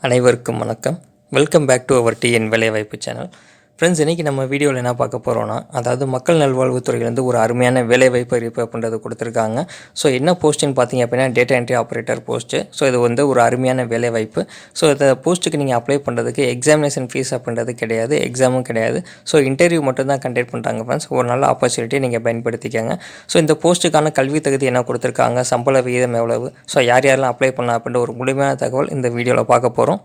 அனைவருக்கும் வணக்கம். Welcome back to our TN வேலைவாய்ப்பு சேனல். ஃப்ரெண்ட்ஸ், இன்றைக்கி நம்ம வீடியோவில் என்ன பார்க்க போகிறோன்னா, அதாவது மக்கள் நல்வாழ்வுத்துறையிலேருந்து ஒரு அருமையான வேலைவாய்ப்பு அறிவிப்பு அப்படின்றது கொடுத்துருக்காங்க. ஸோ என்ன போஸ்ட்டுன்னு பார்த்தீங்க அப்படின்னா, data entry operator post. So இது வந்து ஒரு அருமையான வேலைவாய்ப்பு. ஸோ இந்த போஸ்ட்டுக்கு நீங்கள் அப்ளை பண்ணுறதுக்கு எக்ஸாமினேஷன் ஃபீஸ் அப்படின்றது கிடையாது, எக்ஸாமும் கிடையாது. ஸோ இன்டர்வியூ மட்டும் தான் கண்டக்ட் பண்ணுறாங்க ஃப்ரெண்ட்ஸ். ஒரு நல்ல ஆப்பர்ச்சுனிட்டியை நீங்கள் பயன்படுத்திக்கங்க. ஸோ இந்த போஸ்ட்டுக்கான கல்வி தகுதி என்ன கொடுத்துருக்காங்க, சம்பள விகிதம் எவ்வளவு, ஸோ யார் யாரெல்லாம் அப்ளை பண்ணலாம் அப்படின்ற ஒரு முழுமையான தகவல் இந்த வீடியோவில் பார்க்க போகிறோம்.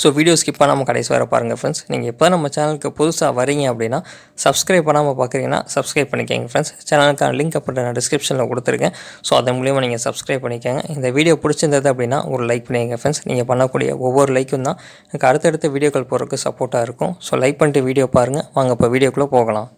ஸோ வீடியோ ஸ்கிப் பண்ணாமல் கடைசி வர பாருங்கள் ஃப்ரெண்ட்ஸ். நீங்கள் இப்போ நம்ம சேனலுக்கு புதுசாக வரீங்க அப்படின்னா சப்ஸ்கிரைப் பண்ணாமல் பார்க்குறீங்கன்னா சப்ஸ்கிரைப் பண்ணிக்கோங்க ஃப்ரெண்ட்ஸ். சேனலுக்கான லிங்க் அப்படின்ற நான் டிஸ்கிரிப்ஷனில் கொடுத்துருக்கேன். ஸோ அதன் மூலியமாக நீங்கள் சப்ஸ்கிரைப் பண்ணிக்கோங்க. இந்த வீடியோ பிடிச்சிருந்தது அப்படின்னா ஒரு லைக் பண்ணிக்கங்க ஃப்ரெண்ட்ஸ். நீங்கள் பண்ணக்கூடிய ஒவ்வொரு லைக்கும் தான் எனக்கு அடுத்தடுத்த வீடியோக்கள் போகிறதுக்கு சப்போர்ட்டாக இருக்கும். ஸோ லைக் பண்ணிட்டு வீடியோ பாருங்கள். வாங்க இப்போ வீடியோக்குள்ளே போகலாம்.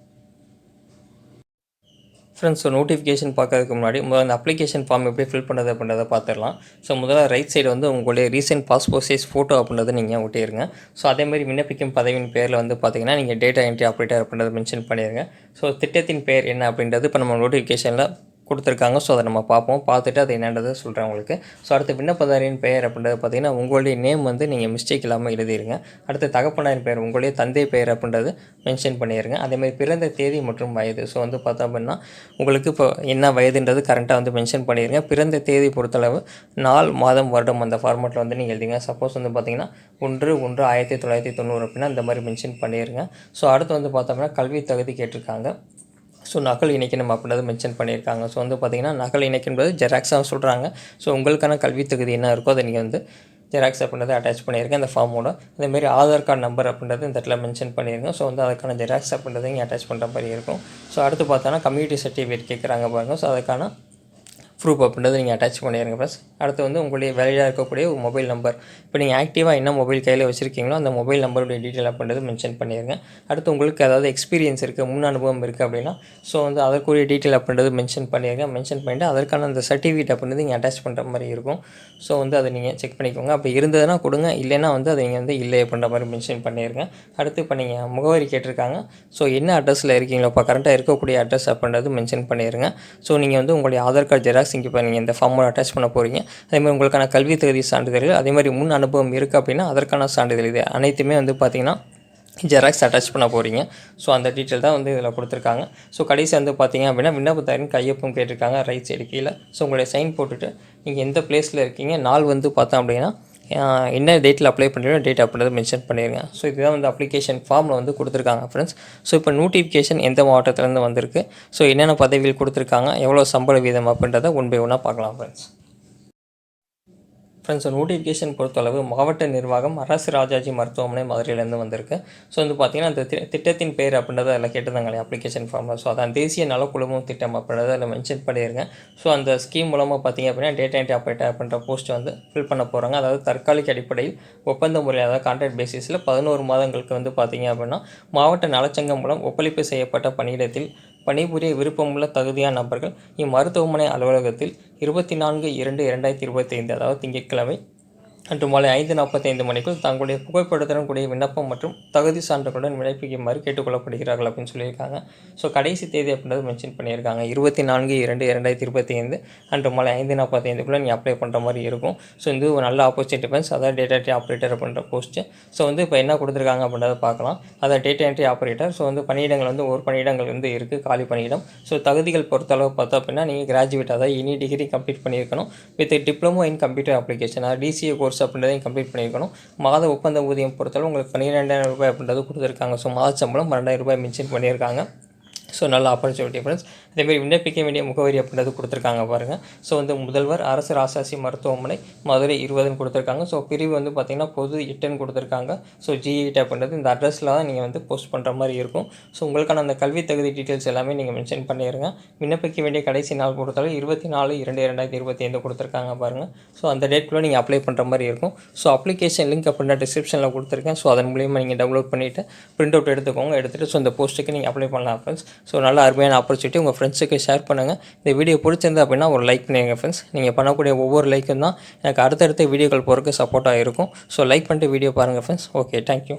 ஃப்ரெண்ட்ஸ், ஸோ நோட்டிஃபிகேஷன் பார்க்கறதுக்கு முன்னாடி அந்த அப்ளிகேஷன் ஃபார்ம் எப்படி ஃபில் பண்ணுறது அப்படின்றத பார்த்துடலாம். ஸோ முதல்ல ரைட் சைடு வந்து உங்களுடைய ரீசெண்ட் பாஸ்போர்ட் சைஸ் ஃபோட்டோ அப்படின்றத நீங்கள் ஒட்டிடுங்க. ஸோ அதேமாதிரி விண்ணப்பிக்கும் பதவியின் பேரில் வந்து பார்த்தீங்கன்னா நீங்கள் டேட்டா என்ட்ரி ஆப்ரேட்டர் அப்படின்றத மென்ஷன் பண்ணிடுங்க. ஸோ திட்டத்தின் பேர் என்ன அப்படின்றது இப்போ நம்ம நோட்டிஃபிகேஷனில் கொடுத்துருக்காங்க. ஸோ அதை நம்ம பார்ப்போம். பார்த்துட்டு அது என்னன்றதை சொல்கிறேன் உங்களுக்கு. ஸோ அடுத்து விண்ணப்பதாரின் பெயர் அப்படின்றது பார்த்திங்கன்னா உங்களுடைய நேம் வந்து நீங்கள் மிஸ்டேக் இல்லாமல் எழுதிடுங்க. அடுத்து தகப்பனாரின் பெயர், உங்களுடைய தந்தை பெயர் அப்படின்றது மென்ஷன் பண்ணிடுங்க. அதேமாதிரி பிறந்த தேதி மற்றும் வயது. ஸோ வந்து பார்த்தோம் அப்படின்னா உங்களுக்கு இப்போ என்ன வயதுன்றது கரெக்டாக வந்து மென்ஷன் பண்ணிடுங்க. பிறந்த தேதி பொறுத்தளவு நாள், மாதம், வருடம் அந்த ஃபார்மெட்டில் வந்து நீங்கள் எழுதிங்க. சப்போஸ் வந்து பார்த்திங்கன்னா 1/1/1990 அப்படின்னா இந்த மாதிரி மென்ஷன் பண்ணிடுங்க. ஸோ அடுத்து வந்து பார்த்தோம்னா கல்வி தகுதி கேட்டிருக்காங்க. ஸோ நகல் இணைக்கணும் அப்படின்றத மென்ஷன் பண்ணியிருக்காங்க. ஸோ வந்து பார்த்திங்கன்னா நகல் இணைக்கின்றது ஜெராக்ஸாக சொல்கிறாங்க. ஸோ உங்களுக்கான கல்வி தகுதி என்ன இருக்கோ அதை நீங்கள் வந்து ஜெராக்ஸ் அப்படின்றத அட்டாச் பண்ணியிருக்கேன் இந்த ஃபார்மோட. அதேமாதிரி ஆதார் கார்டு நம்பர் அப்படின்றது இந்த இடத்துல மென்ஷன் பண்ணியிருக்கேன். ஸோ வந்து அதுக்கான ஜெராக்ஸ் அப்படின்றத நீங்கள் அட்டாச் பண்ணுற மாதிரி இருக்கும். ஸோ அடுத்து பார்த்தோன்னா கம்யூனிட்டி சர்டிஃபிகேட் கேட்குறாங்க பாருங்கள். ஸோ அதுக்கான ப்ரூஃப் அப்படின்றத நீங்கள் அட்டாச் பண்ணிடுங்க ஃப்ரெண்ட்ஸ். அடுத்து வந்து உங்களுடைய வேலையாக இருக்கக்கூடிய ஒரு மொபைல் நம்பர், இப்போ நீங்கள் ஆக்டிவாக என்ன மொபைல் கையில் வச்சுருக்கீங்களோ அந்த மொபைல் நம்பருடைய டீட்டெயில் அப்படின்றது மென்ஷன் பண்ணிடுங்க. அடுத்து உங்களுக்கு ஏதாவது எக்ஸ்பீரியன்ஸ் இருக்குது, முன் அனுபவம் இருக்குது அப்படின்னா ஸோ வந்து அதற்குரிய டீட்டெயில் அப்படின்றது மென்ஷன் பண்ணிடுங்க. மென்ஷன் பண்ணிவிட்டு அதற்கான அந்த சர்டிஃபிகேட் அப்படின்றது நீங்கள் அட்டாச் பண்ணுற மாதிரி இருக்கும். ஸோ வந்து அதை நீங்கள் செக் பண்ணிக்கோங்க. அப்படி இருந்ததுன்னா கொடுங்க, இல்லைன்னா வந்து அதை நீங்கள் வந்து இல்லை அப்படின்ற மாதிரி மென்ஷன் பண்ணிடுங்க. அடுத்து இப்போ நீங்கள் முகவரி கேட்டிருக்காங்க. ஸோ என்ன அட்ரஸில் இருக்கீங்களோ இப்போ கரெக்டாக இருக்கக்கூடிய அட்ரஸ் அப்படின்றது மென்ஷன் பண்ணிடுங்க. ஸோ நீங்கள் வந்து உங்களுடைய ஆதார் கார்டு ஜெராக்ஸ் இங்கே இப்போ நீங்கள் இந்த ஃபார்மோட அட்டாச் பண்ண போகிறீங்க. அதேமாதிரி உங்களுக்கான கல்வி தகுதி சான்றிதழ்கள், அதேமாதிரி முன் அனுபவம் இருக்குது அப்படின்னா அதற்கான சான்றிதழ், இது அனைத்துமே வந்து பார்த்திங்கன்னா ஜெராக்ஸ் அட்டாச் பண்ண போகிறீங்க. ஸோ அந்த டீட்டெயில் தான் வந்து இதில் கொடுத்துருக்காங்க. ஸோ கடைசி வந்து பார்த்திங்க அப்படின்னா விண்ணப்பதாரின் கையொப்பம் கேட்டிருக்காங்க ரைட் சைடு கீழே. ஸோ உங்களுடைய சைன் போட்டுட்டு நீங்கள் எந்த பிளேஸில் இருக்கீங்க, நாள் வந்து பார்த்தோம் அப்படின்னா என்ன டேட்டில் அப்ளை பண்ணுறீங்களோ டேட் அப்படின்றத மென்ஷன் பண்ணிடுங்க. ஸோ இதுதான் வந்து அப்ளிகேஷன் ஃபார்மில் வந்து கொடுத்துருக்காங்க ஃப்ரெண்ட்ஸ். ஸோ இப்போ நோட்டிஃபிகேஷன் எந்த மாவட்டத்துலேருந்து வந்திருக்கு, ஸோ என்னென்ன பதவிகள் கொடுத்துருக்காங்க, எவ்வளோ சம்பள வீதம் அப்படின்றத ஒன் பை ஒன்னாக பார்க்கலாம் ஃப்ரெண்ட்ஸ். ஃப்ரெண்ட்ஸ், நோட்டிஃபிகேஷன் பொறுத்தளவு மாவட்ட நிர்வாகம் அரசு ராஜாஜி மருத்துவமனை மதுரையிலேருந்து வந்திருக்கு. ஸோ வந்து பார்த்திங்கன்னா அந்த திட்டத்தின் பேர் அப்படின்றத அதில் கேட்டிருந்தாங்களே அப்ளிகேஷன் ஃபார்மில். ஸோ அதான் தேசிய நலக்குழுமம் திட்டம் அப்படின்றத அதில் மென்ஷன் பண்ணிடுங்க. ஸோ அந்த ஸ்கீம் மூலமாக பார்த்திங்க அப்படின்னா டேட்டா என்ட்ரி ஆப்ரேட்டர் அப்படின்ற போஸ்ட் வந்து ஃபில் பண்ண போகிறாங்க. அதாவது தற்காலிக அடிப்படையில் ஒப்பந்த முறையில், அதாவது கான்ட்ராக்ட் பேசிஸில் 11 மாதங்களுக்கு வந்து பார்த்திங்க அப்படின்னா மாவட்ட நலச்சங்கம் மூலம் ஒப்பளிப்பு செய்யப்பட்ட பணியிடத்தில் பணிபுரிய விருப்பமுள்ள தகுதியான நபர்கள் இம்மருத்துவமனை அலுவலகத்தில் 24/2/2025 அதாவது திங்கட்கிழமை அன்று மாலை 5:45 மணிக்குள் தங்களுடைய புகைப்படத்துடன் கூடிய விண்ணப்பம் மற்றும் தகுதி சான்றுகளுடன் விண்ணப்பிக்குமாறு கேட்டுக்கொள்ளப்படுகிறார்கள் அப்படின்னு சொல்லியிருக்காங்க. ஸோ கடைசி தேதி அப்படின்றது மென்ஷன் பண்ணியிருக்காங்க 24/2/2025 அன்று மாலை 5:45 நீங்கள் அப்ளை பண்ணுற மாதிரி இருக்கும். ஸோ இது ஒரு நல்ல ஆப்பர்ச்சுனிட்டி ஃப்ரெண்ட்ஸ். அதாவது டேட்டா என்ட்ரி ஆப்ரேட்டர் அப்படின்ற போஸ்ட்டு. ஸோ வந்து இப்போ என்ன கொடுத்துருக்காங்க அப்படின்றத பார்க்கலாம். அதாவது டேட்டா என்ட்ரி ஆப்ரேட்டர். ஸோ வந்து பணியிடங்கள் வந்து ஒரு பணியிடங்கள் வந்து இருக்குது, காலி பணியிடம். ஸோ தகுதிகள் பொறுத்தளவு பார்த்தோம் அப்படின்னா நீங்கள் கிராஜுவேட், அதாவது எனி டிகிரி கம்ப்ளீட் பண்ணியிருக்கணும் with diploma in computer application, அதாவது டிசிஏ கோர்ஸ் அப்படின்றதையும் கம்ப்ளீட் பண்ணியிருக்கணும். மாத ஒப்பந்த ஊதியம் பொறுத்தளவு உங்களுக்கு 12,000 ரூபாய் அப்படின்றது கொடுத்துருக்காங்க. ஸோ மாத சம்பளம் 12,000 ரூபாய் மென்ஷன் பண்ணியிருக்காங்க. ஸோ நல்ல ஆப்பர்ச்சுனிட்டி ஃப்ரெண்ட்ஸ். அதேமாதிரி விண்ணப்பிக்க வேண்டிய முகவரி அப்படின்றது கொடுத்துருக்காங்க பாருங்கள். ஸோ வந்து முதல்வர் அரசு ராசாசி மருத்துவமனை மதுரை 20ன்னு கொடுத்துருக்காங்க. ஸோ பிரிவு வந்து பார்த்திங்கன்னா பொது 8ன்னு கொடுத்துருக்காங்க. ஸோ G8 அப்படின்றது இந்த அட்ரஸில் தான் நீங்கள் வந்து போஸ்ட் பண்ணுற மாதிரி இருக்கும். ஸோ உங்களுக்கான அந்த கல்வி தகுதி டீட்டெயில்ஸ் எல்லாமே நீங்கள் மென்ஷன் பண்ணிடுங்க. விண்ணப்பிக்க வேண்டிய கடைசி நாள் பொறுத்தளவு 24/2/2025 கொடுத்துருக்காங்க பாருங்கள். ஸோ அந்த டேட்குள்ளே நீங்கள் அப்ளை பண்ணுற மாதிரி இருக்கும். ஸோ அப்ளிகேஷன் லிங்க் அப்படின்ற டிஸ்கிரிப்ஷனில் கொடுத்துருக்கேன். ஸோ அதன் மூலியமாக நீங்கள் டவுன்லோட் பண்ணிவிட்டு பிரிண்ட் அவுட் எடுத்துக்கோங்க. எடுத்துகிட்டு ஸோ இந்த போஸ்ட்டுக்கு நீங்கள் அப்ளை பண்ணலாம் ஃப்ரெண்ட்ஸ். ஸோ நல்ல அருமையான ஆப்பர்ச்சுனிட்டி. உங்கள் ஃப்ரெண்ட்ஸுக்கு ஷேர் பண்ணுங்கள். இந்த வீடியோ பிடிச்சிருந்து அப்படின்னா ஒரு லைக் பண்ணுங்கள் ஃப்ரெண்ட்ஸ். நீங்கள் பண்ணக்கூடிய ஒவ்வொரு லைக்கும் தான் எனக்கு அடுத்தடுத்த வீடியோக்கள் போகிறதுக்கு சப்போர்ட்டாக இருக்கும். ஸோ லைக் பண்ணிட்டு வீடியோ பாருங்கள் ஃப்ரெண்ட்ஸ். Okay, thank you.